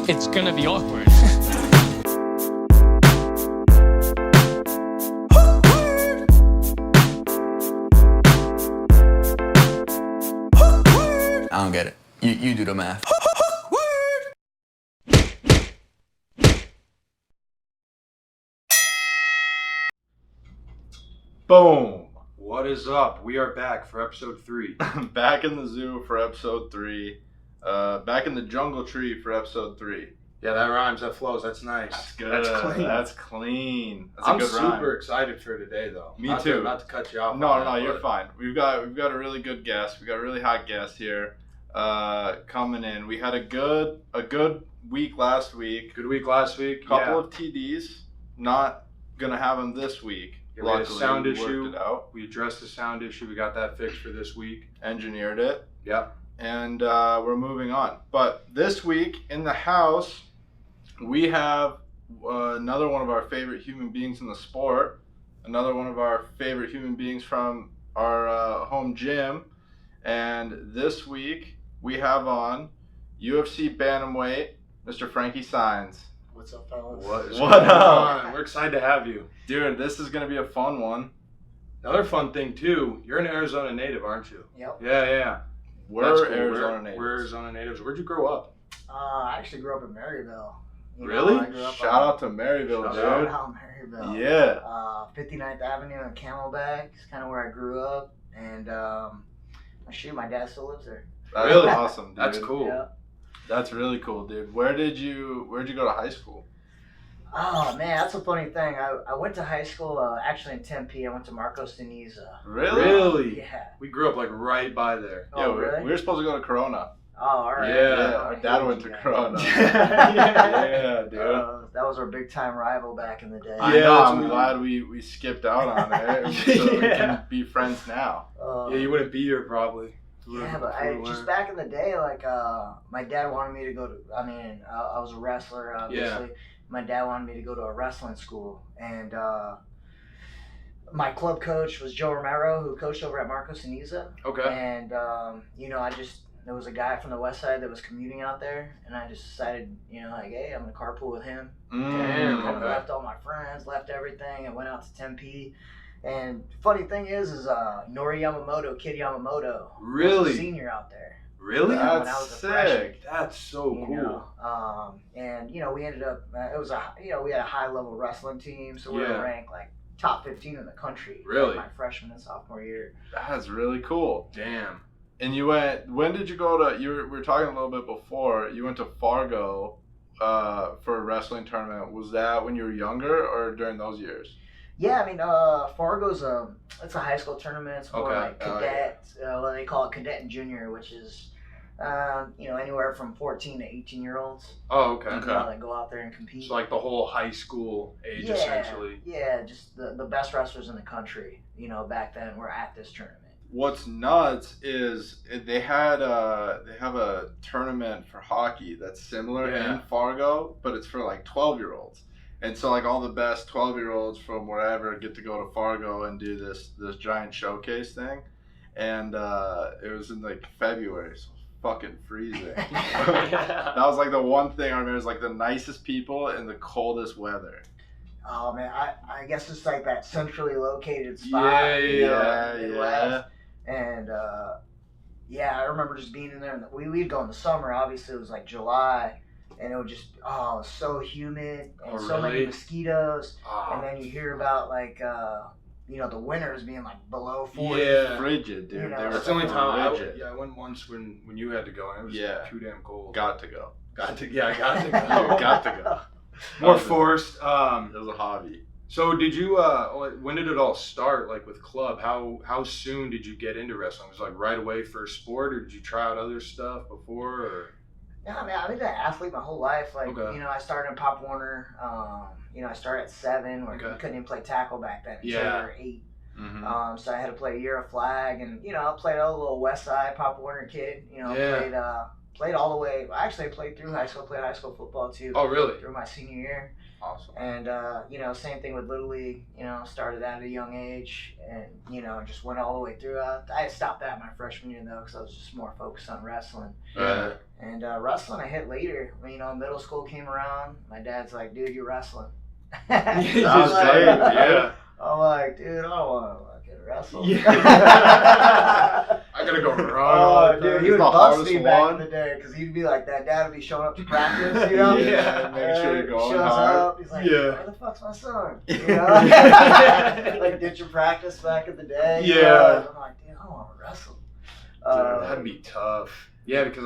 it's gonna be awkward. I don't get it. You do the math. Boom! What is up? We are back for episode 3. Back in the zoo for episode 3. Back in the jungle tree for episode 3. Yeah, that rhymes, that flows, that's nice. That's good. That's clean. That's clean. That's I'm a good super rhyme. excited for today, though. Me too. Not to cut you off. No, you're fine. We've got a really good guest. We got a really hot guest here coming in. We had a good week last week. Good week last week. Couple of TDs. Not gonna have them this week. Yeah, we had a Luckily, sound we issue. worked it out. We addressed the sound issue. We got that fixed for this week. Engineered it. Yep. And we're moving on. But this week in the house, we have another one of our favorite human beings in the sport, another one of our favorite human beings from our home gym. And this week we have on UFC bantamweight, Mr. Frankie Saenz. What's up, fellas? What is What going up? on? We're excited to have you. Dude, this is going to be a fun one. Another fun thing, too, you're an Arizona native, aren't you? Yep. Yeah. We're That's cool. Arizona natives. We're Arizona natives. Where'd you grow up? I actually grew up in Maryville. Really? I grew up Shout out to Maryville, Shout dude. out Maryville. Yeah. 59th Avenue in Camelback is kind of where I grew up. And my dad still lives there. That's Really? awesome, dude. That's cool. Yeah. That's really cool, dude. Where'd you go to high school? Oh, man, that's a funny thing. I went to high school actually in Tempe. I went to Marcos Deniza. Really? Yeah. We grew up like right by there. Oh, Yeah, really? we were supposed to go to Corona. Oh, all right. Yeah, our dad went to Corona. Yeah. Yeah, dude. That was our big time rival back in the day. I Yeah, know. that's I'm what glad we skipped out on it, so we Yeah. can be friends now. Yeah, you wouldn't be here probably. Yeah, but just back in the day, like, my dad wanted me to go to, I was a wrestler, obviously. Yeah. My dad wanted me to go to a wrestling school. And my club coach was Joe Romero, who coached over at Marcos Deniza. Okay. And, there was a guy from the west side that was commuting out there. And I just decided, hey, I'm going to carpool with him. Damn, Kind of okay. left all my friends, left everything, and went out to Tempe. And funny thing is Nori Yamamoto, Kid Yamamoto, Really? was a senior out there. Really? Yeah, when I That's was a freshman. sick. That's so You cool. know, and we ended up. We had a high level wrestling team, so we Yeah. were ranked like top 15 in the country. Really? Like my freshman and sophomore year. That's really cool. Damn. And you went. When did you go to? We were talking a little bit before. You went to Fargo for a wrestling tournament. Was that when you were younger or during those years? Yeah, Fargo's it's a high school tournament. It's more Okay. like cadet. What they call it, cadet and junior, which is anywhere from 14 to 18-year-olds. Oh, okay. That go out there and compete. So like the whole high school age, essentially. Yeah, just the best wrestlers in the country, back then were at this tournament. What's nuts is they have a tournament for hockey that's similar Yeah. in Fargo, but it's for like 12-year-olds. And so like all the best 12-year-olds from wherever get to go to Fargo and do this giant showcase thing. And it was in like February, so it was fucking freezing. That was like the one thing I remember is like the nicest people in the coldest weather. Oh man, I guess it's like that centrally located spot. Yeah. Midwest. And I remember just being in there. And we'd go in the summer. Obviously, it was like July, and it would just it was so humid and so many really? mosquitoes. Oh, And then you hear about like the winters being like below 40. yeah. Frigid, dude. You know, They were That's the only time frigid. I went once when you had to go, and it was Yeah. too damn cold. Got to go. I got to go. Got to go. More forced. It was a hobby. So did you? When did it all start? Like with club, how soon did you get into wrestling? Was it like right away for a sport, or did you try out other stuff before? Or Yeah, I've been an athlete my whole life. Like, Okay. I started in Pop Warner. I started at 7, where Okay. you couldn't even play tackle back then until Yeah. you were 8. Mm-hmm. So I had to play a year of flag, and I played a little West Side Pop Warner kid. Yeah. played all the way. Actually, I played through high school. Played high school football too. Oh, really? Through my senior year. Awesome. And, same thing with Little League, started that at a young age and, just went all the way through. I stopped that my freshman year, though, because I was just more focused on wrestling. Yeah. And wrestling I hit later. Middle school came around. My dad's like, dude, you're wrestling. Yeah. I'm like, dude, I don't want to fucking wrestle. Yeah. I gotta go run. Oh, dude, he would the bust hardest me back one. in the day because he'd be like that. Dad would be showing up to practice, you know? Yeah, make sure you're going shows hard. up, he's like, Yeah. where the fuck's my son? You know? Like ditching practice back in the day. Yeah. You know? I'm like, dude, I don't want to wrestle. Dude, that'd be tough. Yeah, because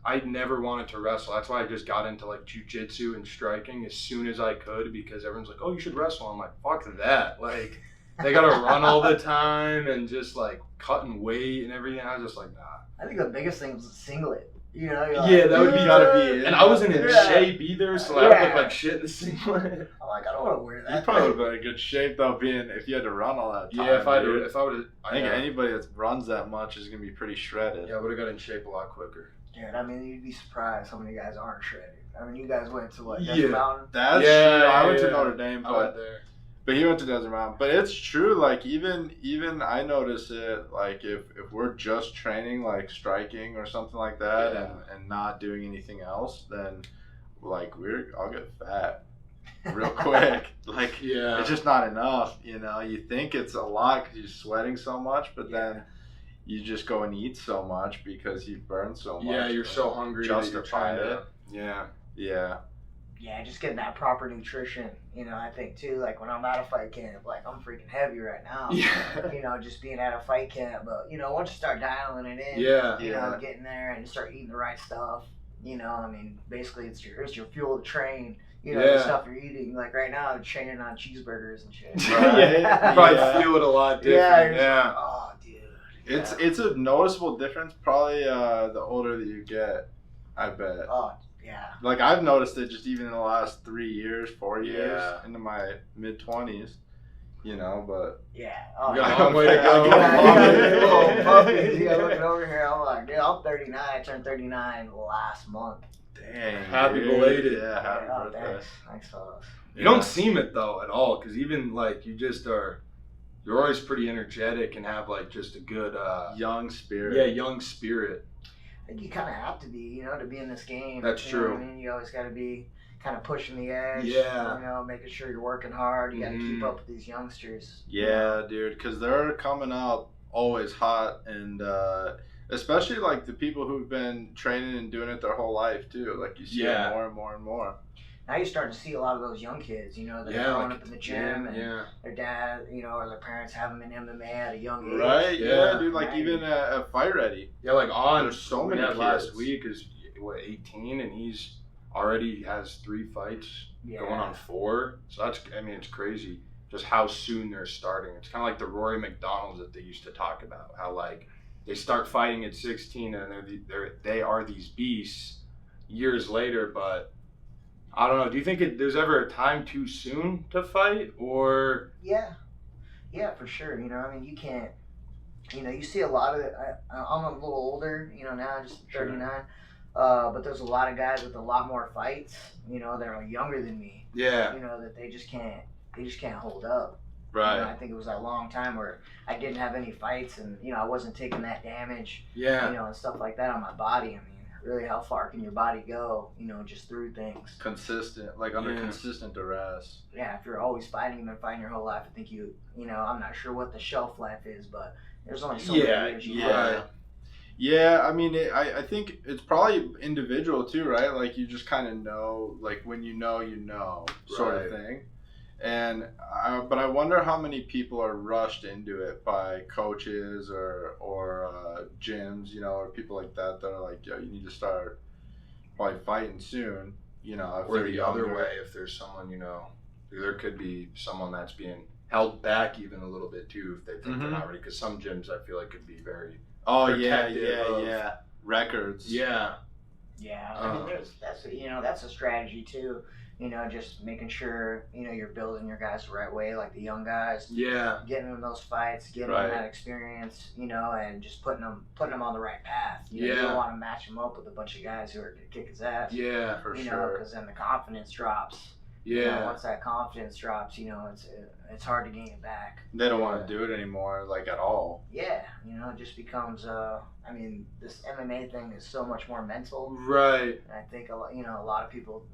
I never wanted to wrestle. That's why I just got into like jujitsu and striking as soon as I could because everyone's like, oh, you should wrestle. I'm like, fuck that. Like, they gotta run all the time and just like cutting weight and everything. I was just like, nah. I think the biggest thing was the singlet. You're like, Yeah, that would be gotta be. And I wasn't in Yeah. shape either, so I would Yeah. look like shit in the singlet. I'm like, I don't want to wear that. You probably would have been in good shape though, if you had to run all that time. Yeah, if I dude. would, I think anybody that runs that much is gonna be pretty shredded. I would have got in shape a lot quicker. Dude, I mean, you'd be surprised how many guys aren't shredded. I mean, you guys went to what, Yeah. Desert Mountain? That's Yeah, true. I went yeah. to Notre Dame, I went but there. he went to Desert Mountain. But it's true. Like even I notice it. Like if we're just training like striking or something like that, Yeah. and not doing anything else, then like I'll get fat real quick. Like Yeah. it's just not enough. You think it's a lot because you're sweating so much, but then you just go and eat so much because you've burned so much. Yeah, you're so hungry that you're Justify trying to. it. Yeah. Yeah. Yeah, just getting that proper nutrition. I think too, like when I'm at a fight camp, like I'm freaking heavy right now. Yeah. Just being at a fight camp. But, once you start dialing it in, Yeah. getting there and you start eating the right stuff, I mean, basically it's your fuel to train. The Yeah. stuff you're eating. Like right now, I'm training on cheeseburgers and shit. Right. Yeah. You probably Yeah. feel it a lot Yeah, different. you're Yeah. just like, oh, dude. Yeah. It's a noticeable difference probably the older that you get, I bet. Oh, yeah. Like I've noticed it just even in the last 3 years, 4 years, Yeah. into my mid-20s, but Yeah. You got a long way to go. Yeah, puppies. Yeah, looking over here, I'm like, dude, I'm 39. I turned 39 last month. dang. Happy dude. belated. Yeah, happy Oh, birthday. thanks. Thanks, fellas. You don't seem it though at all, because even like you just are, you're always pretty energetic and have like just a good, Young spirit. young spirit. I think you kind of have to be, to be in this game. That's You know true. what I mean? You always got to be kind of pushing the edge. Yeah. Making sure you're working hard. You got to keep Mhm. up with these youngsters. Yeah, dude, because they're coming up always hot, and especially like the people who've been training and doing it their whole life too. Like you see Yeah. it more and more and more. Now you're starting to see a lot of those young kids, that are Yeah, growing like up in the gym and yeah. their dad, or their parents have them in MMA at a young age. Right? Yeah. Yeah, dude. Like Right. even at Fight Ready. Yeah, like on. There's so we many had last kids. week is 18, and he's already has 3 fights Yeah. going on 4. So it's crazy just how soon they're starting. It's kind of like the Rory McDonalds that they used to talk about. How like they start fighting at 16 and they are these beasts years later. But I don't know. Do you think there's ever a time too soon to fight, or? Yeah, for sure. You can't. You see a lot of it. I'm a little older, now, just 39. But there's a lot of guys with a lot more fights, that are younger than me. Yeah. That they just can't hold up. Right. I think it was that long time where I didn't have any fights, and I wasn't taking that damage, Yeah. and stuff like that on my body. I mean, really, how far can your body go, just through things? Consistent, like under Yeah. consistent duress. Yeah, if you're always fighting, you've been fighting your whole life. I think I'm not sure what the shelf life is, but there's only so many years you yeah. have. Yeah, I mean, I think it's probably individual too, right? Like you just kind of know, like when you know, sort Right. of thing. And but I wonder how many people are rushed into it by coaches or gyms, or people like that that are like, yo, you need to start probably fighting soon, if Or they're the other younger. way, if there's someone, there could be someone that's being held back even a a little bit too if they think they're Mhm. not ready. Because some gyms I feel like could be very. Oh yeah, protective of- records. Yeah, I mean, Uh. that's a strategy too. You know, just making sure, you know, you're building your guys the right way, like the young guys. Yeah. Getting them those fights, getting them that experience, you know, and just putting them on the right path. You know, you don't want to match them up with a bunch of guys who are going to kick his ass. Yeah, for you sure. know, because then the confidence drops. Yeah. You know, once that confidence drops, you know, it's hard to gain it back. They don't want to do it anymore, like at all. Yeah, you know, it just becomes. I mean, this MMA thing is so much more mental. Right. And I think a lot of people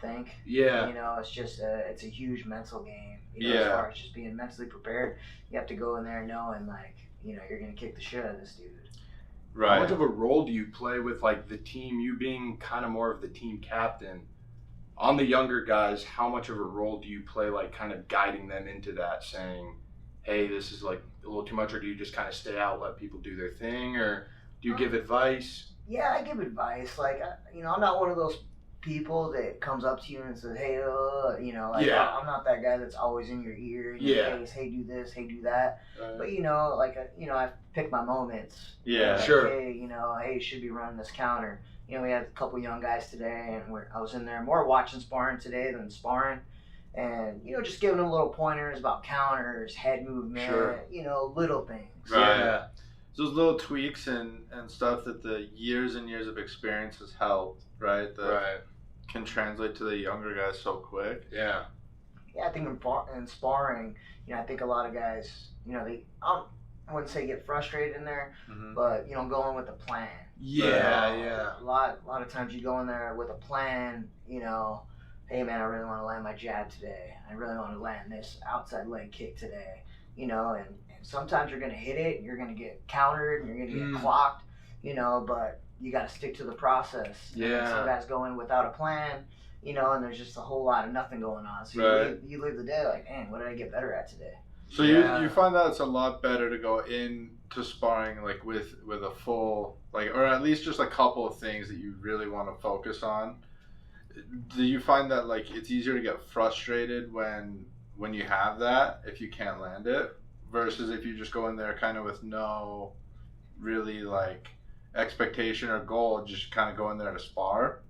think. Yeah. You know, it's just it's a huge mental game. You know, as far as just being mentally prepared, you have to go in there knowing like, you know, you're gonna kick the shit out of this dude. Right. How much of a role do you play with like the team? You being kind of more of the team captain. On the younger guys, how much of a role do you play, like kind of guiding them into that, saying, hey, this is like a little too much, or do you just kind of stay out, let people do their thing, or do you give advice? Yeah, I give advice. Like, you know, I'm not one of those people that comes up to you and says, hey, you know, like, I'm not that guy that's always in your ear, in your face, hey, do this, hey, do that. But, you know, like, you know, I pick my moments. Yeah, like, sure. Hey, you know, hey, you should be running this counter. You know, we had a couple young guys today, and I was in there more watching sparring today than sparring. And, you know, just giving them little pointers about counters, head movement, you know, little things. Right. Yeah. Those little tweaks and stuff that the years and years of experience has helped, right? That can translate to the younger guys so quick. Yeah. Yeah, I think in sparring, you know, I think a lot of guys, you know, I wouldn't say get frustrated in there, but, you know, going with a plan. Yeah. A lot of times you go in there with a plan, you know, hey man, I really want to land my jab today. I really want to land this outside leg kick today, you know, and sometimes you're going to hit it and you're going to get countered and you're going to get clocked, you know, but you got to stick to the process. Yeah. And some guys go in without a plan, you know, and there's just a whole lot of nothing going on. So you leave the day like, man, what did I get better at today? So you find that it's a lot better to go into sparring like with a full, like, or at least just a couple of things that you really want to focus on. Do you find that like it's easier to get frustrated when you have that, if you can't land it, versus if you just go in there kind of with no really like expectation or goal, just kind of go in there to spar?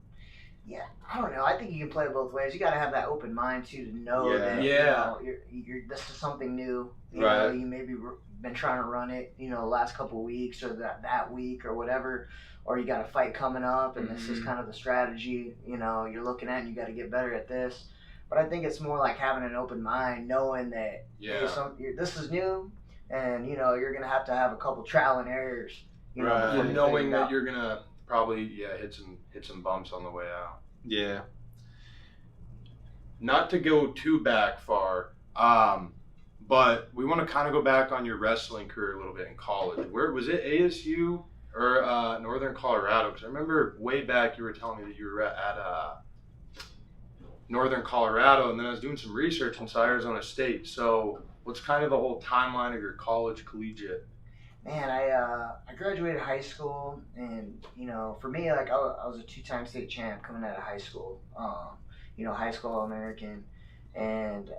Yeah, I don't know. I think you can play it both ways. You got to have that open mind too to know that you know, you're this is something new. You know, you maybe been trying to run it, you know, the last couple of weeks or that week or whatever, or you got a fight coming up and this is kind of the strategy, you know, you're looking at and you got to get better at this. But I think it's more like having an open mind, knowing that this is new and, you know, you're going to have a couple trial and errors. You know, knowing that you're going to probably hit some bumps on the way out. Yeah. Not to go too back far, but we want to kind of go back on your wrestling career a little bit in college. Where was it, ASU or Northern Colorado? Because I remember way back you were telling me that you were at Northern Colorado, and then I was doing some research into Arizona State. So what's kind of the whole timeline of your college collegiate? Man, I graduated high school, and you know, for me, like I was a 2-time state champ coming out of high school. You know, high school All-American, and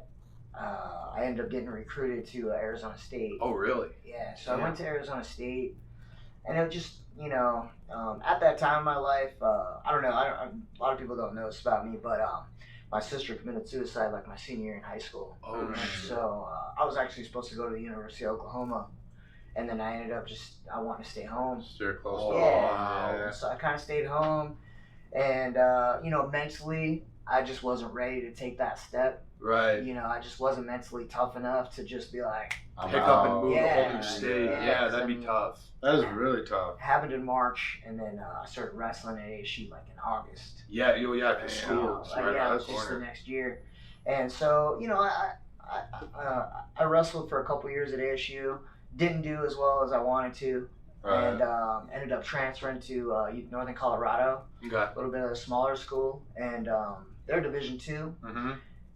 I ended up getting recruited to Arizona State. Oh, really? Yeah. So I went to Arizona State, and it was just, you know, at that time in my life, I don't know. A lot of people don't know this about me, but my sister committed suicide like my senior year in high school. Oh, shit. So I was actually supposed to go to the University of Oklahoma. And then I ended up I wanted to stay home. Steer close to home. Yeah. So I kind of stayed home. And, you know, mentally, I just wasn't ready to take that step. Right. You know, I just wasn't mentally tough enough to just be like, pick up and move a whole new state. Yeah, that'd be tough. That is really tough. It happened in March, and then I started wrestling at ASU like in August. Yeah, because school. Just the next year. And so, you know, I wrestled for a couple years at ASU. Didn't do as well as I wanted to, and ended up transferring to Northern Colorado, a little bit of a smaller school, and they're Division II.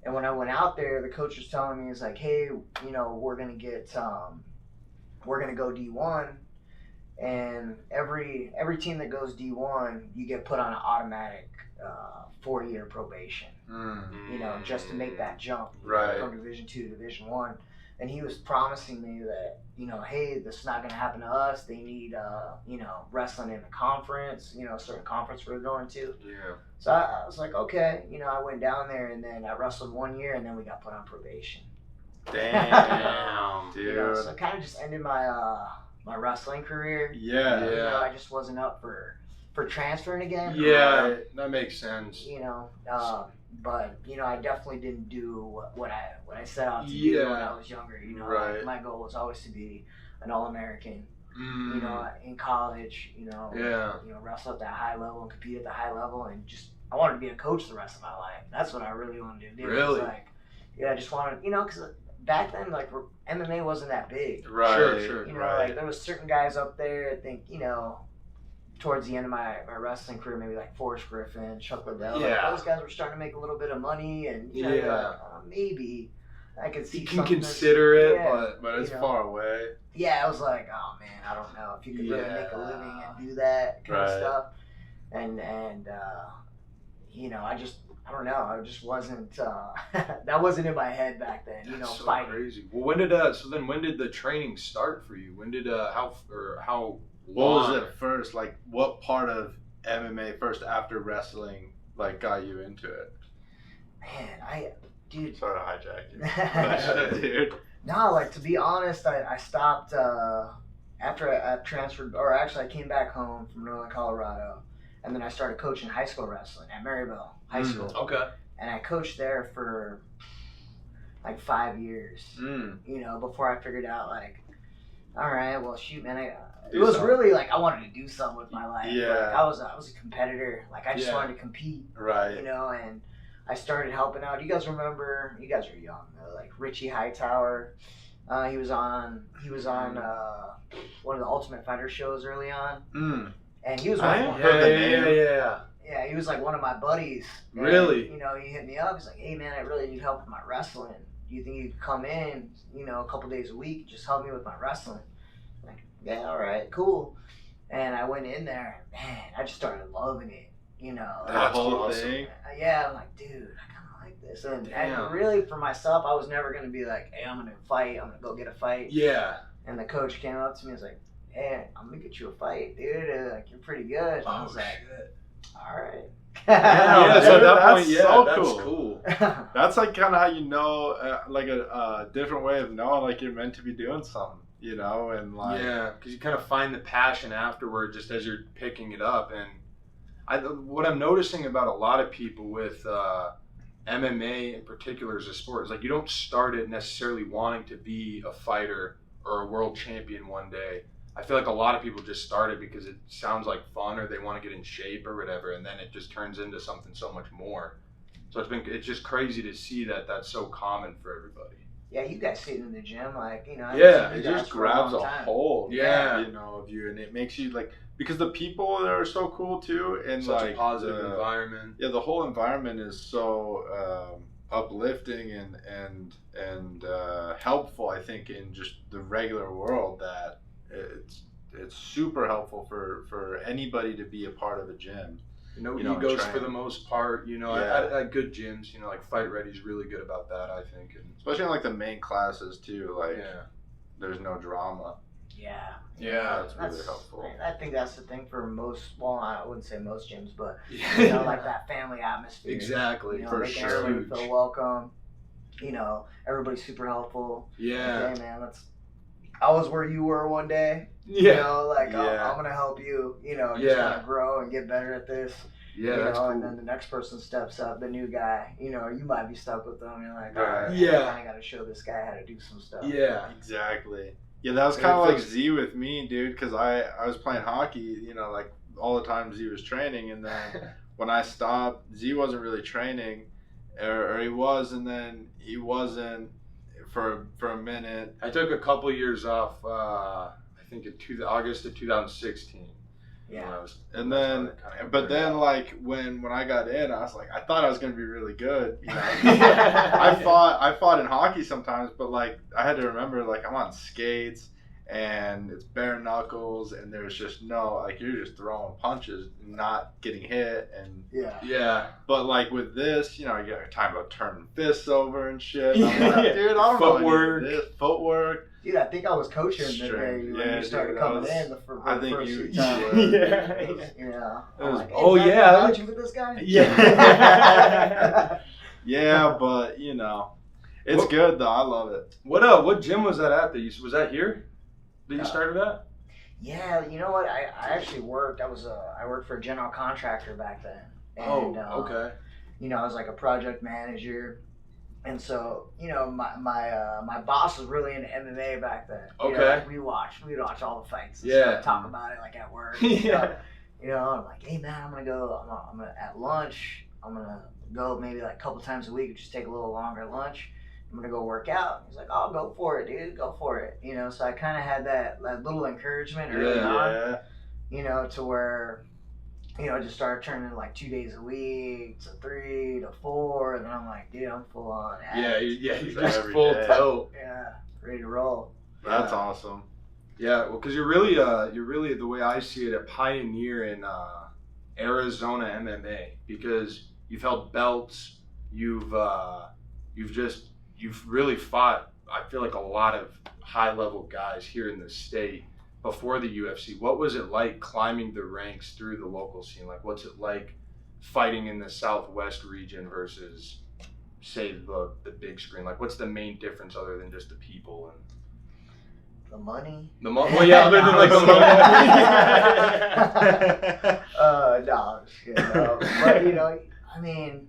And when I went out there, the coach was telling me, he's like, hey, you know, we're gonna go D1, and every team that goes D1, you get put on an automatic 4-year probation, you know, just to make that jump from Division II to Division I. and he was promising me that, you know, hey, this is not gonna happen to us. They need, you know, wrestling in the conference, you know, a certain conference we're going to. Yeah. So I was like, okay, you know, I went down there, and then I wrestled 1 year, and then we got put on probation. Damn, dude. You know, so it kind of just ended my my wrestling career. Yeah. You know, I just wasn't up for transferring again. Yeah, that makes sense. You know, but you know, I definitely didn't do what I set out to do when I was younger. You know, like, my goal was always to be an All-American. You know, in college. You know, you know, wrestle at that high level and compete at the high level, and just I wanted to be a coach the rest of my life. That's what I really wanted to do. Really? Like, yeah, I just wanted, you know, because back then, like, MMA wasn't that big. Right. Sure. You know, like, there was certain guys up there, I think, you know, towards the end of my wrestling career, maybe like Forrest Griffin, Chuck Liddell. Yeah. Like, those guys were starting to make a little bit of money, and, you know, you're like, maybe I could see You can something. consider it, But it's you know. far away. Yeah, I was like, oh man, I don't know if you could really make a living and do that kind of stuff. And you know, I don't know, I just wasn't that wasn't in my head back then, you know, so fighting. crazy. Well, when did the training start for you? When did how What was long? it first? Like, what part of MMA first after wrestling like got you into it? Man, dude. Sorry to hijack you. Dude. No, like, to be honest, I stopped after I transferred, or actually I came back home from Northern Colorado, and then I started coaching high school wrestling at Maryville High School. Okay. And I coached there for like 5 years, you know, before I figured out, like, all right, well, shoot, man, it was really like I wanted to do something with my life. Yeah. Like, I was a competitor. Like, I just wanted to compete. Right. You know, and I started helping out. You guys remember? You guys are young though. Like Richie Hightower, he was on one of the Ultimate Fighter shows early on, and he was yeah, he was like one of my buddies. And, Really? you know, he hit me up. He's like, hey man, I really need help with my wrestling. Do you think you could come in, you know, a couple days a week, just help me with my wrestling? I'm like, yeah, all right, cool. And I went in there, and man, I just started loving it. You know, That whole awesome. thing. yeah, I'm like, dude, I kind of like this. And Damn. really, for myself, I was never going to be like, hey, I'm going to fight. I'm going to go get a fight. Yeah. And the coach came up to me and was like, hey, I'm going to get you a fight, dude. Like, you're pretty good. And I was like, shit. all right. Yeah, dude, so at that that's point, so that's cool. cool. That's like kind of how you know, like a different way of knowing, like you're meant to be doing something, you know, and like. Yeah, because you kind of find the passion afterward, just as you're picking it up. And what I'm noticing about a lot of people with MMA in particular as a sport is like you don't start it necessarily wanting to be a fighter or a world champion one day. I feel like a lot of people just start it because it sounds like fun or they want to get in shape or whatever, and then it just turns into something so much more. So it's just crazy to see that that's so common for everybody. Yeah, you guys sitting in the gym, like, you know. I Yeah, haven't It seen you guys just for grabs long a time. hold, Yeah. you know, of you, and it makes you like, because the people that are so cool too, and Such like a positive the- environment. Yeah, the whole environment is so uplifting and helpful. I think in just the regular world that it's super helpful for anybody to be a part of a gym. No you know, egos train. for the most part, you know, Yeah. at good gyms, you know, like Fight Ready's really good about that, I think. And Especially in like the main classes too. Like yeah. there's no drama. Yeah. Yeah. That's really helpful. I think that's the thing for most, well, I wouldn't say most gyms, but, you Yeah. know, like that family atmosphere. Exactly. You know, For making sure. everybody feel welcome. You know, everybody's super helpful. Yeah. Like, hey, man, I was where you were one day. Yeah. You know, like, Yeah. I'm going to help you, you know, just Yeah. kind of grow and get better at this. Yeah, you that's know, cool. and then the next person steps up, the new guy, you know, you might be stuck with them. You're like, all Right. right, Yeah. I kind of got to show this guy how to do some stuff. Yeah. Exactly. Yeah, that was And kind of it like feels- Z with me, dude, because I was playing hockey, you know, like all the time Z was training, and then when I stopped, Z wasn't really training, or he was, and then he wasn't for a minute. I took a couple years off, I think in August of 2016. Yeah. When I was- And that's then, when I kinda but burned then out. like when I got in, I was like, I thought I was gonna be really good. You know, Yeah. I fought in hockey sometimes, but like I had to remember like I'm on skates, and it's bare knuckles, and there's just no, like, you're just throwing punches, not getting hit, and Yeah. But like with this, you know, you got time about turning fists over and shit. And I'm like, dude, I don't Footwork. know any of this. Footwork. Dude, I think I was coaching the day when you started coming in the first few times. Yeah. I'm like, hey, coaching with this guy? Yeah. Yeah, but you know, it's good though. I love it. What gym was that at? Was that here that you started at? Yeah, you know what? I actually worked. I worked for a general contractor back then. And, okay. You know, I was like a project manager. And so, you know, my boss was really into MMA back then. Okay. You know, like we'd watch all the fights and stuff, talk about it like at work. Yeah. You know, I'm like, hey man, I'm gonna at lunch, I'm gonna go maybe like a couple times a week, just take a little longer lunch. I'm gonna go work out. He's like, oh, go for it, dude, go for it. You know, so I kind of had that little encouragement early on. You know, to where, you know, it just started turning like 2 days a week to 3 to 4, and then I'm like, dude, I'm full on. You're just full tilt. Yeah, ready to roll. That's awesome. Yeah, well, because you're really the way I see it, a pioneer in Arizona MMA, because you've held belts, you've really fought. I feel like a lot of high level guys here in the state before the UFC. What was it like climbing the ranks through the local scene? Like, what's it like fighting in the Southwest region versus, say, the big screen? Like, what's the main difference other than just the people and the money? Well, yeah, other than like the money. No, I'm just kidding. But you know, I mean,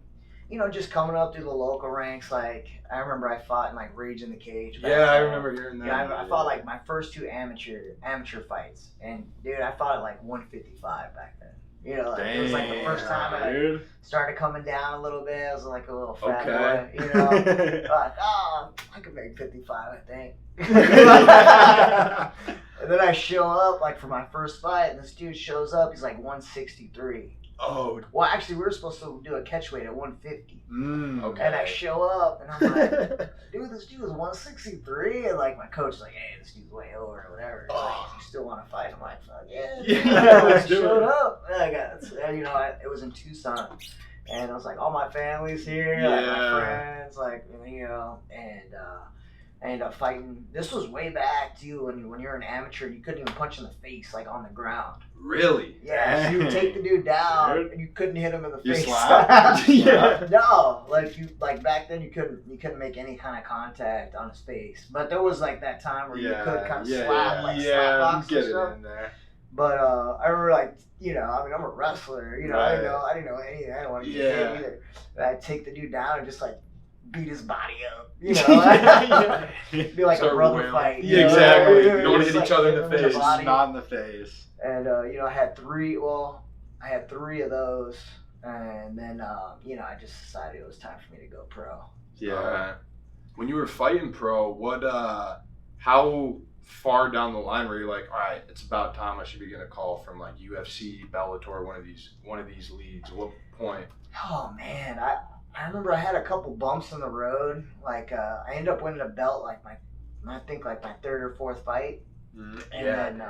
you know, just coming up through the local ranks. Like, I remember I fought in like Rage in the Cage. I remember hearing that. Yeah, I fought like my first 2 amateur fights, and dude, I fought at like 155 back then. You know, like, it was like the first time I started coming down a little bit. I was like a little fat boy, you know. Like, oh, I could make 55, I think. And then I show up like for my first fight, and this dude shows up. He's like 163. Oh. Well, actually, we were supposed to do a catch weight at 150. Okay. And I show up, and I'm like, dude, this dude was 163. And like my coach's like, hey, this dude's way over or whatever. He's like, you still want to fight? I'm like, fuck yeah. Let's I do showed it. up. And I got, you know, it was in Tucson. And I was like, all my family's here, like my friends, like, you know, and I ended up fighting. This was way back too, when you're an amateur, you couldn't even punch in the face, like on the ground. Really? Yeah, so you would take the dude down, and you couldn't hit him in the You face. slap? Yeah. No, like back then you couldn't make any kind of contact on his face. But there was like that time where you could kind of slap, slap box get and stuff. it in there. But I remember, like, you know, I mean, I'm a wrestler, you know, I didn't know anything. I didn't want to get hit either. But I'd take the dude down and just like beat his body up, you know. It'd be like a brother fight. Yeah, exactly. You don't want to hit each other in the face. Not in the face. And you know, I had 3 of those, and then you know, I just decided it was time for me to go pro. Yeah. When you were fighting pro, how far down the line were you like, all right, it's about time I should be getting a call from like UFC, Bellator, one of these leagues? At what point? Oh man, I remember I had a couple bumps in the road. Like I ended up winning a belt like I think my 3rd or 4th fight. And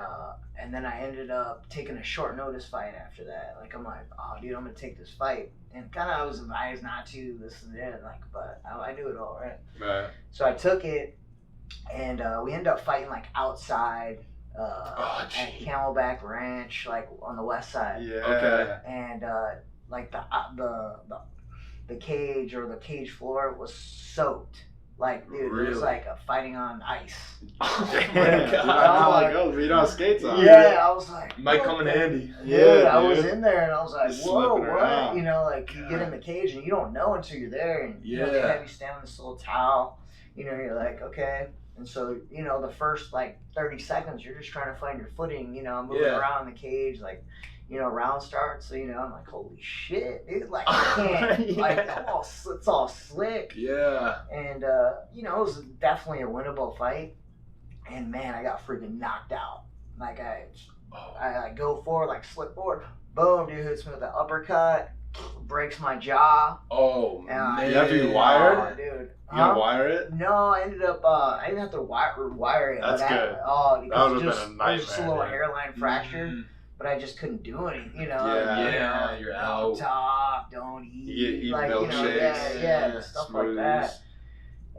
then I ended up taking a short notice fight after that. Like, I'm like, oh dude, I'm gonna take this fight. And kind of I was advised not to, this and that, like, but I knew it all, right? Right. So I took it, and we ended up fighting like outside at Camelback Ranch, like on the west side. Yeah. Okay. And like the cage or the cage floor was soaked. Like, dude, it was like a fighting on ice. We don't skates on. Yeah, I was like, might come in handy. Yeah, I was in there and I was like, Just whoa, slipping what? around. You know, like you get in the cage and you don't know until you're there, and you know, they have you stand on this little towel. You know, you're like, okay. And so, you know, the first like 30 seconds, you're just trying to find your footing. You know, I'm moving around in the cage, like, you know, round starts. So, you know, I'm like, holy shit, dude, like, I can't, like, it's all slick. Yeah. And, you know, it was definitely a winnable fight. And man, I got freaking knocked out. Like, I like go forward, like slip forward, boom, dude hits me with an uppercut, breaks my jaw. Oh man, You have to be wired? Oh, dude. You gotta wire it? No, I ended up. I didn't have to wire it. That's but good. Because That would've just, been a it was just a little nightmare, hairline fracture. But I just couldn't do anything, you know. Yeah, you're don't out. talk, don't eat. You eat like, milkshakes. yeah, stuff like that. Smoothies.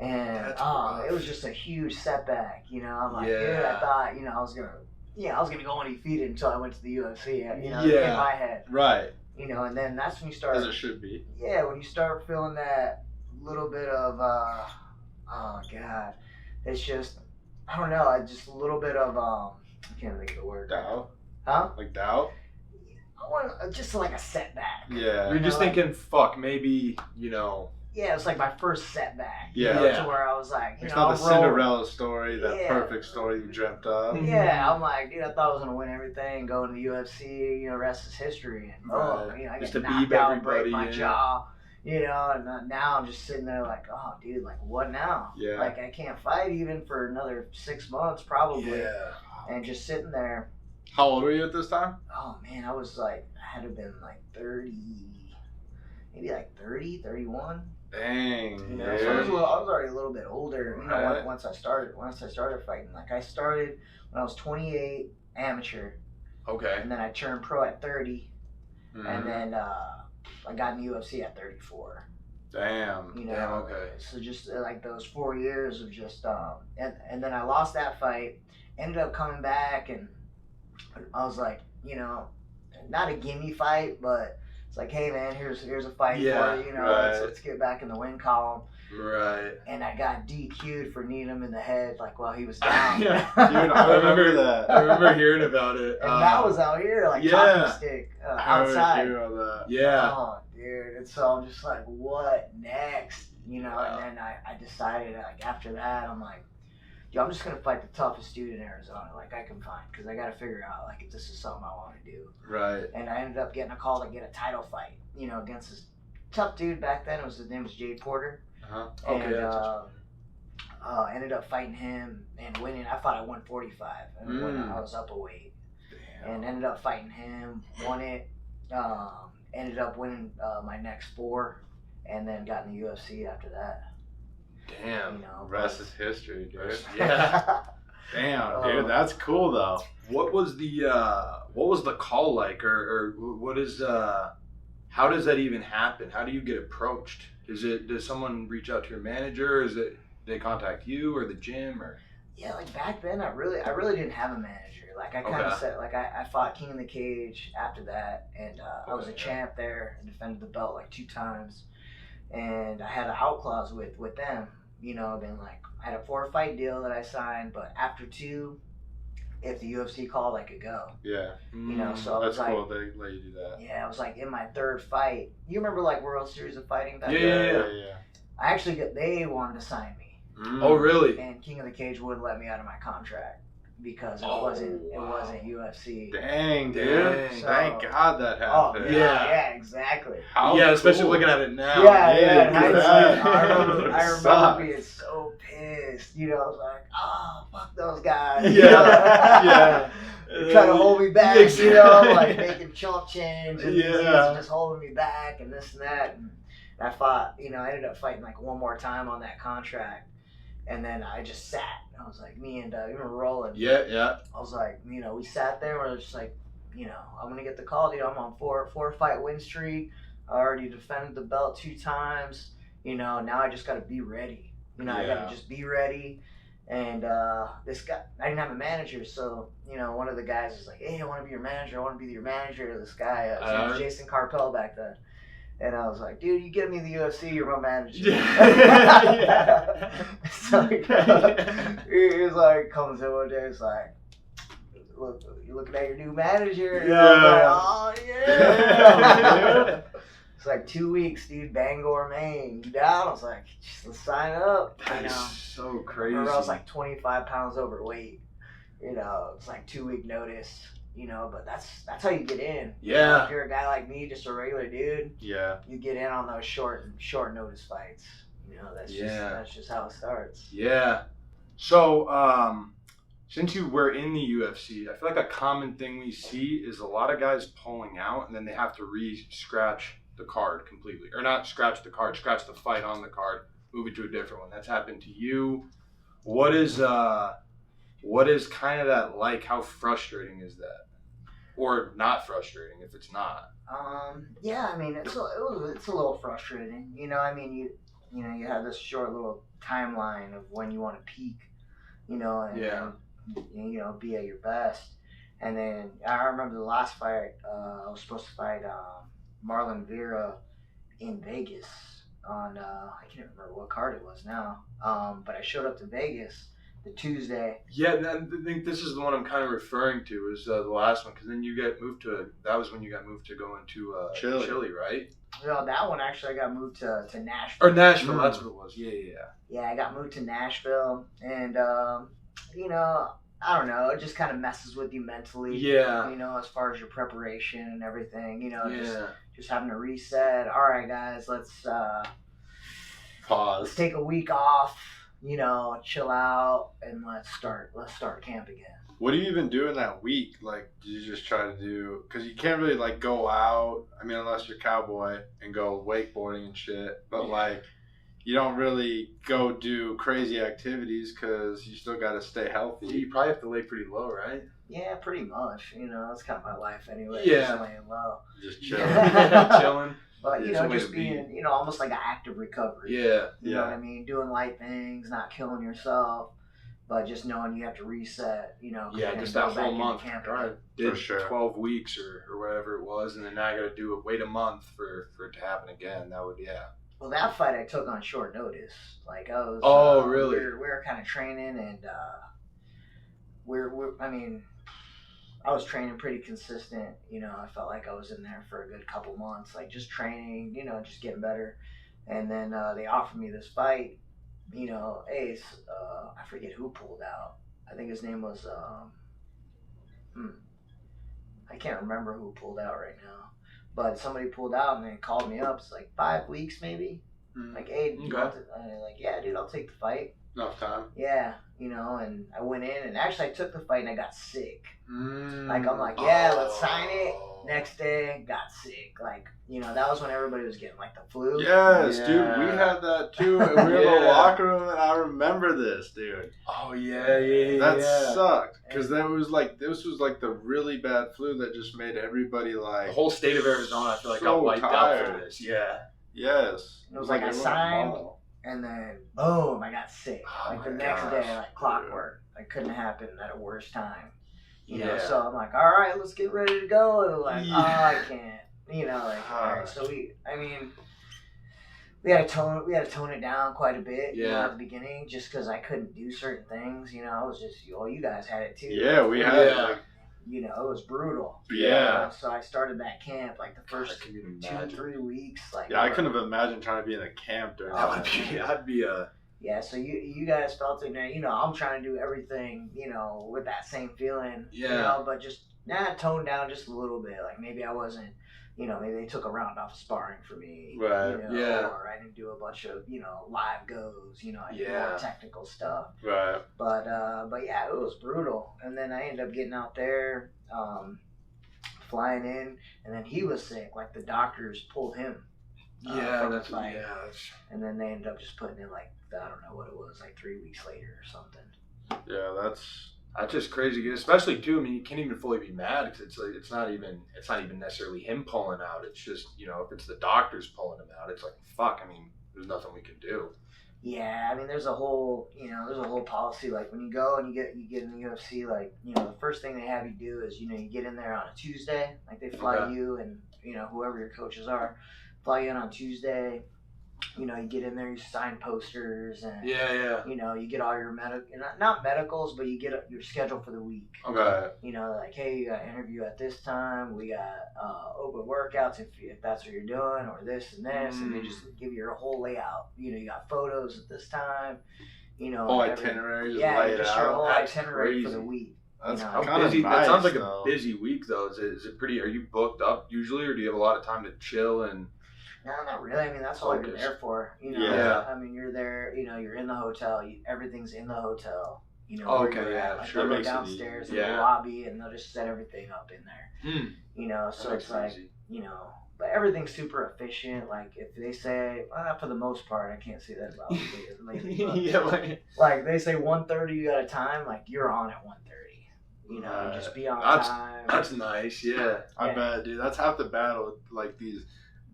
And That's rough. it was just a huge setback, you know. I'm like, Yeah. dude, I thought, you know, I was gonna go undefeated until I went to the UFC, you know, Yeah. in my head, Right. you know. And then that's when you start, As it should be. yeah, when you start feeling that little bit of, oh god, it's just, I don't know, just a little bit of, I can't think of the word. Doubt? Huh? Like doubt? I want just like a setback. Yeah. You're just like- thinking, fuck, maybe, you know. Yeah, it was like my first setback. Yeah. You know, Yeah. to where I was like, you It's know, not I'm the rolling. Cinderella story, that Yeah. perfect story you dreamt of. Yeah, I'm like, dude, I thought I was gonna win everything, go to the UFC, you know, rest is history, and Right. you know, I Just get to knocked beat out, break everybody, my yeah. jaw, you know, and now I'm just sitting there like, oh, dude, like what now? Yeah. Like I can't fight even for another 6 months probably, Yeah. and just sitting there. How old were you at this time? Oh man, I was like, I had to have been like 30, maybe like 30, 31. Dang. You know, dude. so I was already a little bit older. You know, Right. once I started fighting, like I started when I was 28, amateur, Okay. and then I turned pro at 30, Mhm. and then I got in the UFC at 34. Damn. You know, Damn, okay. So just like those 4 years of just, and then I lost that fight, ended up coming back, and I was like, you know, not a gimme fight, but it's like, hey man, here's a fight Yeah, for you, you know, right. let's get back in the win column. Right. And I got DQ'd for kneeing him in the head, like while he was down. Yeah. Dude, I remember that. I remember hearing about it. And that was out here, like yeah. chopping stick I remember outside. hearing about that. Yeah. Oh, dude. And so I'm just like, what next? You know, Wow. and then I decided, like, after that, I'm like, yo, I'm just going to fight the toughest dude in Arizona, like, I can find. Because I got to figure out, like, if this is something I want to do. Right. And I ended up getting a call to get a title fight, you know, against this tough dude back then. His name was Jay Porter. Uh-huh. Okay, And that's ended up fighting him and winning. I fought at 145, and when I was up a weight. Damn. And ended up fighting him, won it, ended up winning my next 4, and then got in the UFC after that. Damn. You know, Rest is history, dude. Yeah. Damn, dude, that's cool though. What was the call like, or what is how does that even happen? How do you get approached? Does someone reach out to your manager? Is it they contact you or the gym or? Yeah, like back then, I really didn't have a manager. Like I kind of Okay. said, like I fought King of the Cage after that, and I was a Okay, yeah. champ there and defended the belt like 2 times, and I had an out clause with them. You know, being like I had a 4-fight deal that I signed, but after 2, if the UFC called, I could go. Yeah, You know, so I was that's like, cool. They let you do that. yeah, I was like in my 3rd fight. You remember like World Series of Fighting back Yeah, then? yeah. I actually they wanted to sign me, Oh really? and King of the Cage wouldn't let me out of my contract because it Oh, wasn't wow. UFC. Dang, dude. Dang. Thank God that Oh happened. yeah, exactly. How Yeah, especially cool. looking at it now. Yeah, in dude, hindsight, that I remember sucks. being so pissed. You know, I was like, oh, fuck those guys. Yeah, yeah. They're trying to hold me back, Exactly. you know, like making chump change and Yeah. these just holding me back and this and that. And I fought, you know, I ended up fighting like one more time on that contract. And then I just sat. I was like, me and you remember Roland? Yeah. I was like, you know, we sat there. We're just like, you know, I'm gonna get the call. Dude, I'm on 4-fight win streak. I already defended the belt 2 times. You know, now I just gotta be ready. You know, I Yeah. gotta just be ready. And this guy, I didn't have a manager, so you know, one of the guys was like, "Hey, I want to be your manager. I want to be your manager." This guy, his name was Jason Carpel back then. And I was like, dude, you get me the UFC, you're my manager. Yeah. So he was like, comes in one day, he's like, look, you're looking at your new manager. And I'm like, oh yeah. It's like 2 weeks, dude. Bangor, Maine. You down? I was like, let's sign up. You That is know. so I crazy. remember I was like 25 pounds overweight. You know, it's like 2-week notice. You know, but that's how you get in. You know, Yeah. if you're a guy like me, just a regular dude, Yeah. you get in on those short notice fights. You know, that's just how it starts. Yeah. So, since you were in the UFC, I feel like a common thing we see is a lot of guys pulling out and then they have to re-scratch the card completely, or not scratch the card, scratch the fight on the card, move it to a different one. That's happened to you. What is kind of that like? How frustrating is that, or not frustrating if it's not? Yeah, I mean it's a little frustrating. You know, I mean you have this short little timeline of when you want to peak, you know, and you know, be at your best. And then I remember the last fight, I was supposed to fight Marlon Vera in Vegas on I can't remember what card it was now. But I showed up to Vegas the Tuesday. Yeah, and I think this is the one I'm kind of referring to is the last one, because then you get moved to, that was when you got moved to going to Chile, right? No, that one actually I got moved to Nashville. Or Nashville, that's what it was. Yeah. I got moved to Nashville, and you know, I don't know, it just kind of messes with you mentally. Yeah. You know, as far as your preparation and everything, you know, Yeah. just having to reset. All right, guys, let's Pause. take a week off. You know, chill out, and let's start camp again. What do you even do in that week? Like, do you just try to do, because you can't really like go out, I mean, unless you're cowboy and go wakeboarding and shit, but like you don't really go do crazy activities because you still got to stay healthy. You probably have to lay pretty low, right? Yeah, pretty much. You know, that's kind of my life anyway. Yeah. Just laying low. Just chilling. Chilling. But, you It's know, a way just to be. being, you know, almost like an active recovery. Yeah. You know what I mean? Doing light things, not killing yourself, but just knowing you have to reset, you know. 'cause you're Yeah, gonna just go that back whole into month. camp All right, again. did For sure. 12 weeks or whatever it was, and then now I got to wait a month for it to happen again. That would, yeah. Well, that fight I took on short notice. Like, I was. Oh, really? We were kind of training, and I mean, I was training pretty consistent. You know, I felt like I was in there for a good couple months, like just training, you know, just getting better. And then they offered me this fight. You know, Ace, I forget who pulled out. I think his name was, I can't remember who pulled out right now. But somebody pulled out and they called me up. It's like 5 weeks maybe. Like, hey, do you want to, like, yeah, dude, I'll take the fight. Enough time. Yeah, you know, and I went in, and actually I took the fight and I got sick. Mm. Like, I'm like, yeah, let's sign it. Next day, got sick. Like, you know, that was when everybody was getting, like, the flu. Yes, Yeah. dude, we had that too. And we were in the Yeah. locker room, and I remember this, dude. Oh, yeah. That sucked. Because this was like the really bad flu that just made everybody like. The whole state of Arizona, I feel like, So got wiped out tired. for this. Yeah. Yes. It was like I everyone signed, bottle. and then, boom, I got sick. Oh Like, the my next gosh, day, like clockwork. It couldn't happen at a worse time. You know, Yeah. so I'm like, all right, let's get ready to go. And they're like, Yeah. oh, I can't. You know, like, all right. So we had to tone it down quite a bit, you know, Yeah. at the beginning, just because I couldn't do certain things. You know, I was just, oh, you guys had it too. Yeah, we had Yeah. like. You know, it was brutal. Yeah. So I started that camp like the first I can even 2-3 weeks. Like, Yeah, I couldn't have imagined trying to be in a camp during That that. would be a. Yeah, so you guys felt it. You know, I'm trying to do everything, you know, with that same feeling. Yeah. You know, but just toned down just a little bit. Like, maybe I wasn't, you know, maybe they took a round off of sparring for me. Right. You know, Yeah. or I didn't do a bunch of, you know, live goes. You know, I did Yeah. more technical stuff. Right. But yeah, it was brutal. And then I ended up getting out there, flying in, and then he was sick. Like, the doctors pulled him. From the fight. And then they ended up just putting in, like, I don't know what it was, like 3 weeks later or something. Yeah, that's just crazy, especially too. I mean, you can't even fully be mad because it's like, it's not even necessarily him pulling out. It's just, you know, if it's the doctors pulling him out, it's like, fuck. I mean, there's nothing we can do. Yeah, I mean, there's a whole policy. Like, when you go and you get in the UFC, like, you know, the first thing they have you do is, you know, you get in there on a Tuesday. Like, they fly Okay. you and, you know, whoever your coaches are, fly you in on Tuesday. You know, you get in there, you sign posters, and Yeah. you know, you get all your not medicals, but you get your schedule for the week. Okay. You know, like, hey, you got an interview at this time. We got open workouts if that's what you're doing, or this and this, and they just give you your whole layout. You know, you got photos at this time. You know, whole and everything. itinerary. Just Yeah, lay it just your out. whole That's itinerary for crazy. the week. That's you know, How kinda busy? nice, That sounds like though. a busy week, though. Is it pretty? Are you booked up usually, or do you have a lot of time to chill and? No, not really. I mean, that's all you're Focus. there for. You know, Yeah. I mean, you're there. You know, you're in the hotel. Everything's in the hotel. You know, Oh, where okay, you're yeah, at. Like, sure. they'll go Makes it downstairs easy. in the Yeah. lobby, and they'll just set everything up in there. Hmm. You know, so That's it's like, easy. you know, but everything's super efficient. Like if they say, for the most part, I can't say that about lately. But, Yeah, like they say 1:30 you got a time, like you're on at 1:30. You know, just be on time. That's nice. Yeah. I bet, dude. That's half the battle with like these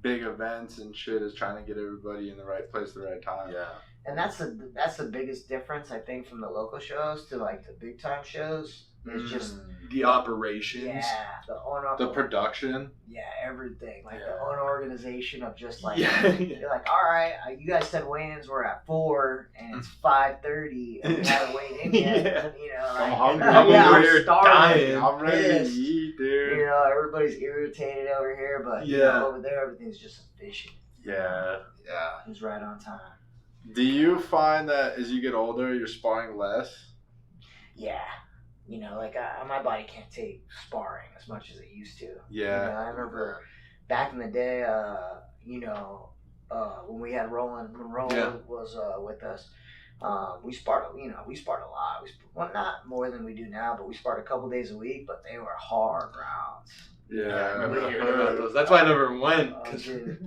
big events and shit is trying to get everybody in the right place at the right time. Yeah. And that's the biggest difference I think from the local shows to like the big time shows. It's just the operations. Yeah, the production. Yeah, everything. Like Yeah. the unorganization of just like Yeah. you're like, all right, you guys said weigh-ins were at 4 and it's 5:30 and we haven't weighed in yet. Yeah. You know, like, I'm hungry. I'm starving. dying. I'm ready pissed. to eat, dude. You know, everybody's irritated over here, but you know, over there everything's just efficient. Yeah. It's right on time. Do you find that as you get older, you're sparring less? Yeah. You know, like my body can't take sparring as much as it used to. Yeah. You know, I remember back in the day, when we had Roland, when Roland was with us, we sparred a lot. Well, not more than we do now, but we sparred a couple days a week, but they were hard rounds. Yeah, I remember hearing about those. That's why I never went.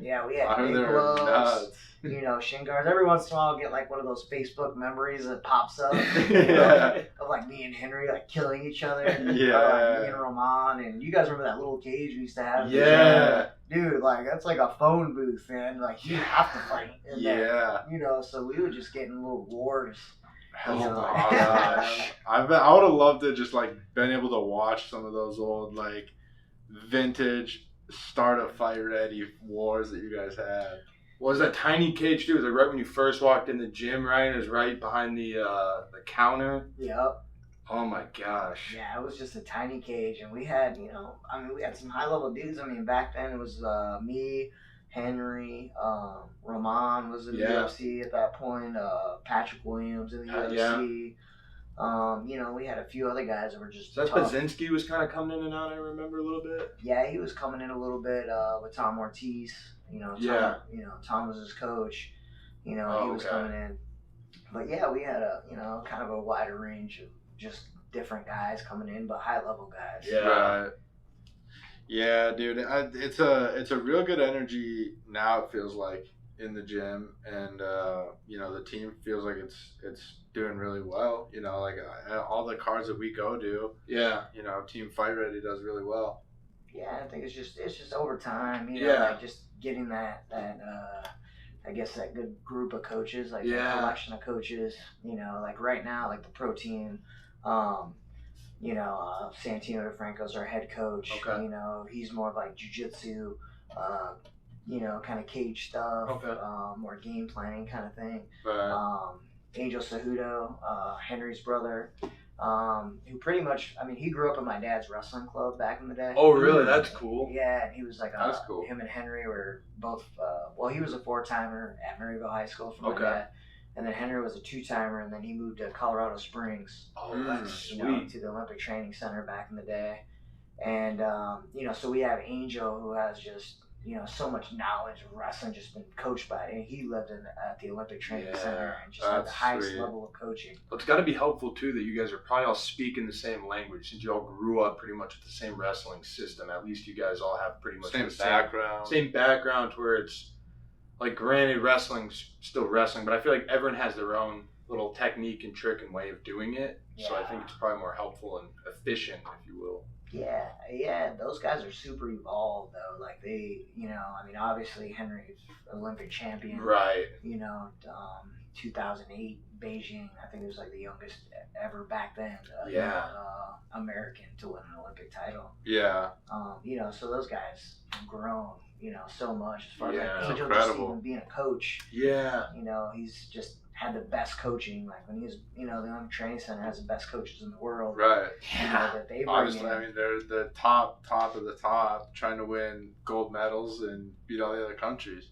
Yeah, we had I heard big they were gloves. nuts. You know, shin guards. Every once in a while, I'll get like one of those Facebook memories that pops up. Yeah. Of like me and Henry like killing each other. Yeah. Or, like me and Roman. And you guys remember that little cage we used to have? Yeah. Dude, like that's like a phone booth, man. Like you have to fight in there. Yeah. You know, so we would just get in little wars. Hell You no. know? Gosh. I would have loved to just like been able to watch some of those old like vintage start a fight ready wars that you guys had. Was that tiny cage too? It was like right when you first walked in the gym, right? It was right behind the counter. Yep. Oh my gosh. Yeah, it was just a tiny cage, and we had, you know, I mean, we had some high level dudes. I mean, back then it was me, Henry, Roman was in the UFC at that point. Patrick Williams in the UFC. You know, we had a few other guys that were just. So that's Baczynski was kind of coming in and out. I remember a little bit. Yeah, he was coming in a little bit with Tom Ortiz. You know, Tom was his coach. You know, he was coming in. But yeah, we had kind of a wider range of just different guys coming in, but high level guys. Yeah. Right. Yeah, dude. It's a real good energy now. It feels like in the gym, and you know, the team feels like it's doing really well. You know, like all the cards that we go to. Yeah. You know, Team Fight Ready does really well. Yeah, I think it's just over time. You know, like just getting that I guess that good group of coaches, like a collection of coaches. You know, like right now, like the pro team. You know, Santino DeFranco's our head coach. Okay. You know, he's more of like jiu-jitsu, you know, kind of cage stuff, more game planning kind of thing. Right. Angel Cejudo, Henry's brother, who pretty much, I mean, he grew up in my dad's wrestling club back in the day. Oh, really? That's cool. Yeah, and he was like, That's cool. Him and Henry were both, he was a 4-timer at Maryville High School for my dad. And then Henry was a 2-timer, and then he moved to Colorado Springs. Oh, that's sweet. You know, to the Olympic Training Center back in the day. And, you know, so we have Angel, who has just, you know, so much knowledge of wrestling, just been coached by it. And he lived at the Olympic Training Center and just had the highest level of coaching. Well, it's got to be helpful, too, that you guys are probably all speaking the same language since you all grew up pretty much with the same wrestling system. At least you guys all have pretty much Same the background. Same background to where it's, like, granted, wrestling's still wrestling, but I feel like everyone has their own little technique and trick and way of doing it. Yeah. So I think it's probably more helpful and efficient, if you will. Yeah, those guys are super evolved though. Like they, you know, I mean, obviously Henry's Olympic champion. Right. You know, 2008 Beijing. I think he was like the youngest ever back then. American to win an Olympic title. Yeah. You know, so those guys have grown, you know, so much as far as like Angel incredible. just even being a coach. Yeah. You know, he's just had the best coaching. Like when he was, you know, the Olympic Training Center has the best coaches in the world. Right. You know, that they bring Obviously, in. I mean, they're the top of the top, trying to win gold medals and beat all the other countries.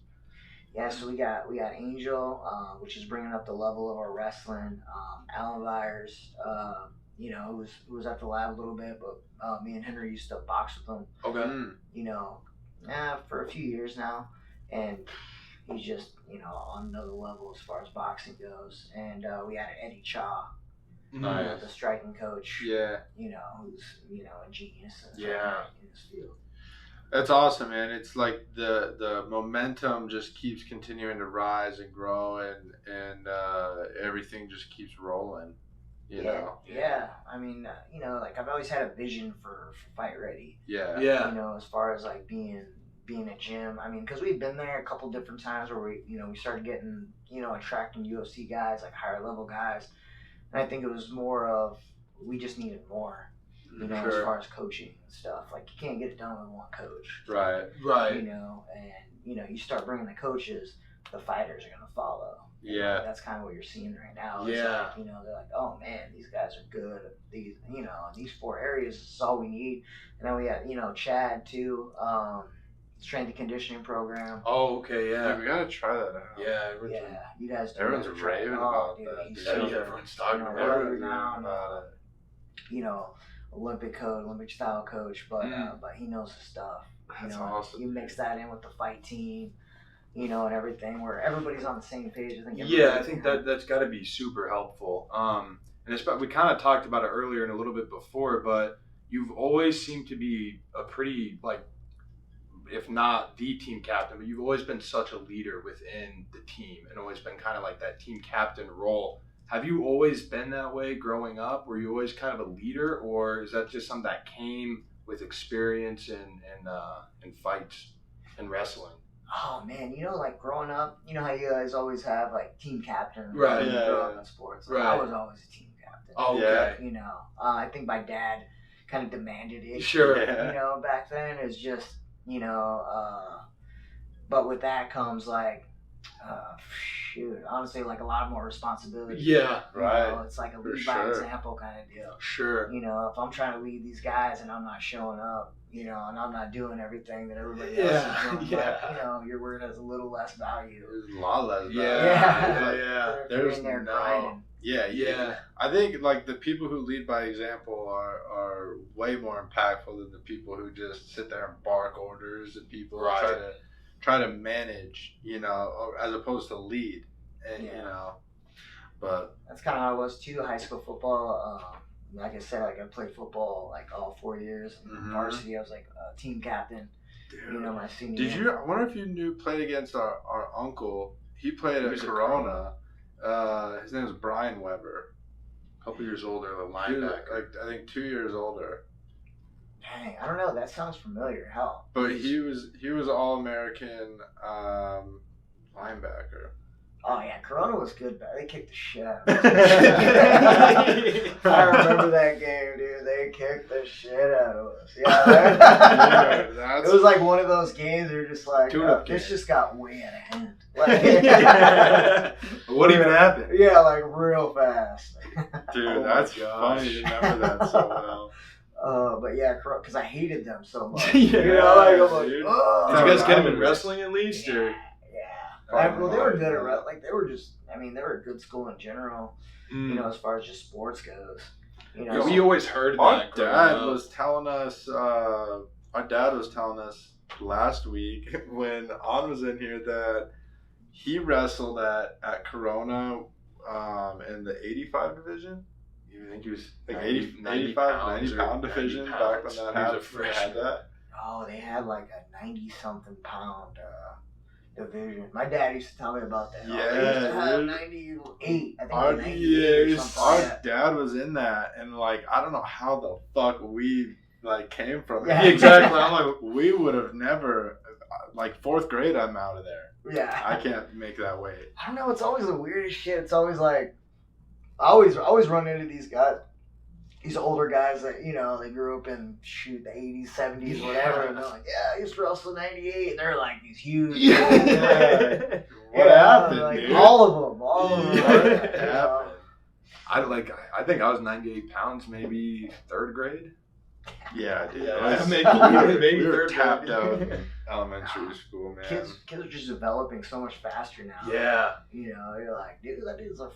Yeah, so we got Angel, which is bringing up the level of our wrestling. Alan Byers, you know, who was at the lab a little bit, but me and Henry used to box with him. Okay. You know, for a few years now, and he's just, you know, on another level as far as boxing goes. And we had Eddie Cha, Nice. the striking coach. Yeah. You know, who's, you know, a genius in his field. That's awesome, man. It's like the momentum just keeps continuing to rise and grow, and everything just keeps rolling. You know. Yeah. I mean, like I've always had a vision for Fight Ready. Yeah. You know, as far as like being a gym. I mean, because we've been there a couple different times where we started getting, attracting UFC guys, like higher level guys. And I think it was more of we just needed more, as far as coaching and stuff. Like you can't get it done with one coach. Right. And you start bringing the coaches, the fighters are gonna follow. Yeah. That's kind of what you're seeing right now. Yeah. It's like, they're like, oh man, these guys are good. These, these 4 areas is all we need. And then we have, Chad too. Strength and conditioning program. Oh, okay, yeah. Dude, we gotta try that out. Yeah, You guys do. Everyone's raving about dude, that. he's Dude. so yeah, everyone's talking about Everyone's it. raving about it. Olympic style coach, but he knows his stuff. That's awesome. You mix that in with the fight team, and everything where everybody's on the same page. I think that's got to be super helpful. And we kind of talked about it earlier and a little bit before, but you've always seemed to be a pretty, like, if not the team captain, but you've always been such a leader within the team and always been kind of like that team captain role. Have you always been that way growing up? Were you always kind of a leader, or is that just something that came with experience in fights and wrestling? Oh man, like growing up, how you guys always have like team captain, Right? When you grow up in sports. Like, I was always a team captain. Oh, okay. I think my dad kind of demanded it. Sure. Back then it's just, but with that comes like, honestly, like a lot more responsibility. Yeah, right. It's like a lead by example kind of deal. Sure. If I'm trying to lead these guys and I'm not showing up, and I'm not doing everything that everybody else is doing, but, your word has a little less value. There's a lot less value. Yeah. There's in there no. grinding. Yeah. I think like the people who lead by example are way more impactful than the people who just sit there and bark orders at people and try to manage, as opposed to lead. And but that's kind of how it was too. High school football, like I said, like I played football like all 4 years. And varsity, I was like a team captain. Dude. My senior. Did you? I wonder if you played against our uncle. He played at Corona. His name was Brian Weber. A couple years older, the He was, linebacker. I think 2 years older. Dang, I don't know. That sounds familiar. Hell. But he was All-American linebacker. Oh yeah, Corona was good, but they kicked the shit out of us. I remember that game, dude. They kicked the shit out of us. Yeah, it was like one of those games where you're just like, this just got way out of hand. Like, what even happened? Yeah, like real fast. Dude, that's funny. You remember that so well. But yeah, because I hated them so much. Yeah, I'm like, dude. oh. Did you guys get them in wrestling at least, or? Well, they were good at they were just. I mean, they were a good school in general. As far as just sports goes. Yeah, we always heard Our that. dad was telling us. Our dad was telling us last week when On was in here that he wrestled at Corona in the 85 division. You think he was Like 90 pound division back when that happened. He was a freshman. Oh, they had like a 90-something pound division. My dad used to tell me about that. Yeah, they used to have dude. 98. I think Our, 98 or something like our that. dad was in that, and like I don't know how the fuck we like came from. Yeah. Exactly. I'm like, we would have never. Like 4th grade, I'm out of there. Yeah. I can't make that weight. I don't know. It's always the weirdest shit. It's always like, I always run into these guys, these older guys that they grew up in the 80s, 70s, whatever, and they're like, yeah, I used to wrestle 98, and they're like these huge. What happened, like, dude? All of them. What happened? I think I was 98 pounds, maybe 3rd grade. Yeah, dude. Yeah, maybe we were they're tapped grade. out in elementary school, man. Kids are just developing so much faster now. Yeah. You're like, dude, that dude's has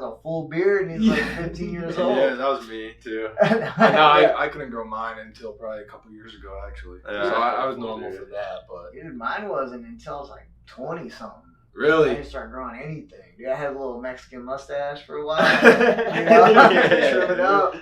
a full beard and he's like 15 years old. Yeah, that was me too. I couldn't grow mine until probably a couple years ago, actually. Yeah. So I was normal for that, but Dude, mine wasn't until I was like 20 something. I Really? didn't start growing anything. Dude, I had a little Mexican mustache for a while. Trim it up.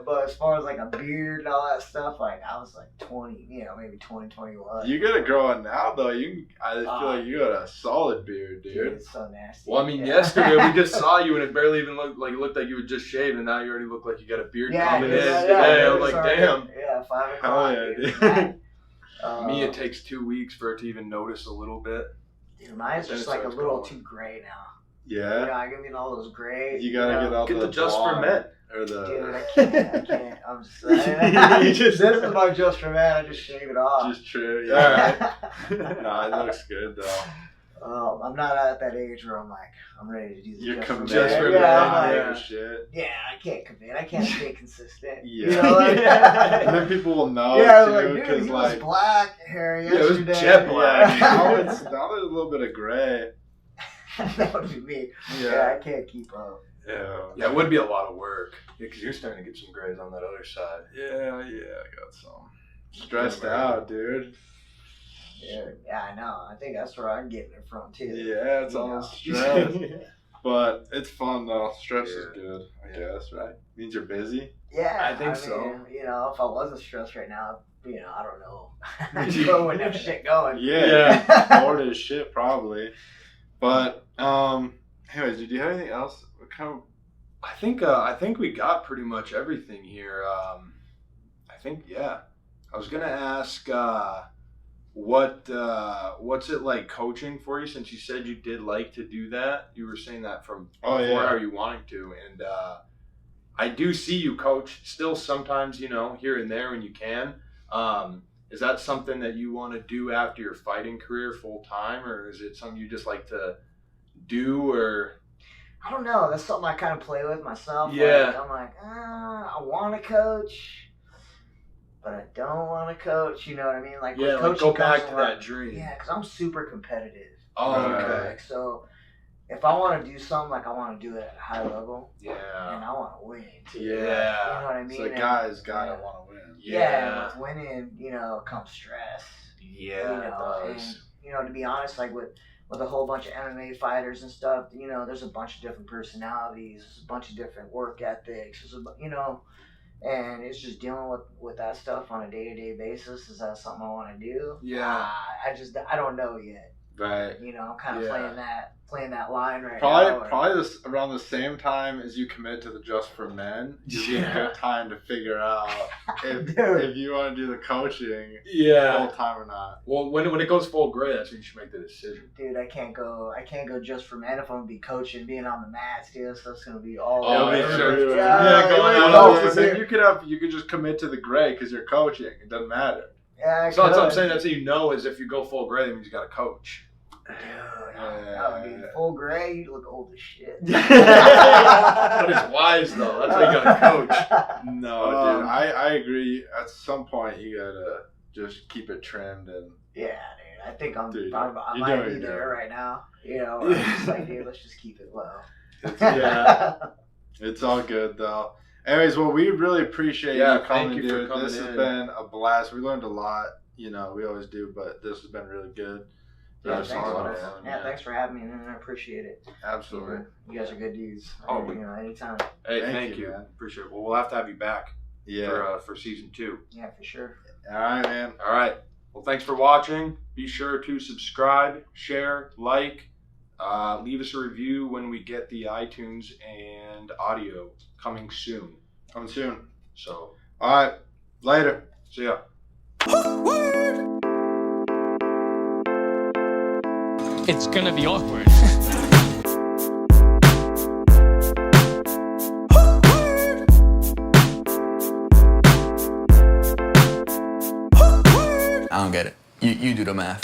But as far as like a beard and all that stuff, like I was like 20, maybe 20, 21. You gotta grow it now though. I feel like you got a solid beard, dude. Dude, it's so nasty. Well, I mean, yesterday we just saw you and it barely even looked like you had just shaved, and now you already look like you got a beard coming in today. I'm like, damn. Yeah, 5 o'clock. Hell yeah, dude. Me, it takes 2 weeks for it to even notice a little bit. Dude, mine's Then just it like a starts little going. too gray now. Yeah. I give me all those grays. You gotta get out Get the the Just for blonde Men. or the. Dude, I can't. I'm just saying. This is my Just for Men. I just shave it off. Just true. Yeah. No, it looks good though. I'm not at that age where I'm like, I'm ready to do the You're Just for committed. Just for Men. Men, Yeah, I'm yeah. like, Shit. yeah, I can't commit. I can't stay consistent. Yeah. You know, like, And then people will know yeah, too, like, dude, because he was black hair Yeah, it was yesterday. jet black. now there's a little bit of gray. That would be me. Yeah, Yeah. I can't keep up. Yeah, it would be a lot of work. Yeah, because you're starting to get some grays on that other side. Yeah, I got some. Stressed out, dude. Yeah, I know. I think that's where I'm getting it from too. Yeah, it's You all know. stress. But it's fun though. Stress is Yeah. good, I guess, right? Means you're busy. Yeah, I think so. mean, if I wasn't stressed right now, I don't know. I'd go and have shit going. Yeah. Bored as shit, probably. But, anyways, did you have anything else? What kind of. I think we got pretty much everything here. I was gonna ask what's it like coaching for you, since you said you did like to do that. You were saying that from Oh, before, yeah. how you wanting to, and I do see you coach still sometimes, here and there when you can. Is that something that you want to do after your fighting career full time, or is it something you just like to do, or? I don't know. That's something I kind of play with myself. Yeah. Like, I'm like, I want to coach, but I don't want to coach. You know what I mean? Like, Yeah, with like coaching go back comes to a lot- that dream. Yeah, because I'm super competitive. Oh, Right. okay. Like, so if I want to do something, like I want to do it at a high level, and Yeah. I want to win too. Yeah. You know what I mean? So, And- guys gotta want to win. Yeah, with winning, comes stress. Yeah, it does. And to be honest, like with a whole bunch of MMA fighters and stuff, there's a bunch of different personalities, there's a bunch of different work ethics, and it's just dealing with that stuff on a day-to-day basis. Is that something I want to do? Yeah. I don't know yet. Right. I'm kind of Yeah. playing that line right now. Probably around the same time as you commit to the Just for Men, you get a good time to figure out if you want to do the coaching Yeah. full time or not. Well, when it goes full gray, that's when you should make the decision. Dude, I can't go Just for Men if I'm gonna be coaching, being on the mats, dude. Stuff's gonna be all Oh, over. yeah, sure. Yeah, going out no, on because the- then you could just commit to the gray because you're coaching. It doesn't matter. Yeah, I So that's what I'm could. saying. That's how you know, is if you go full gray, that means you got to coach. Dude, full gray, you look old as shit. But it's wise though. That's how you got to coach. No, dude, I agree. At some point, you gotta just keep it trimmed and. Yeah, dude. I think I Dude, might you're be doing there good. right now. I'm just like, dude, let's just keep it low. Yeah. It's all good though. Anyways, well, we really appreciate Yeah, you coming, thank you for dude. coming This has in. been a blast. We learned a lot. We always do, but this has been really good. Yeah, It's thanks, a lot of man. fun, Yeah, yeah. thanks for having me, man. I appreciate it. Absolutely. You guys are good dudes. Oh, Anytime. Hey, Thank thank you, you. man. Appreciate it. Well, we'll have to have you back Yeah. for season 2. Yeah, for sure. All right, man. All right. Well, thanks for watching. Be sure to subscribe, share, like, leave us a review when we get the iTunes and audio coming soon. Coming soon. So, All right. Later. see ya. It's gonna be awkward. I don't get it. You do the math.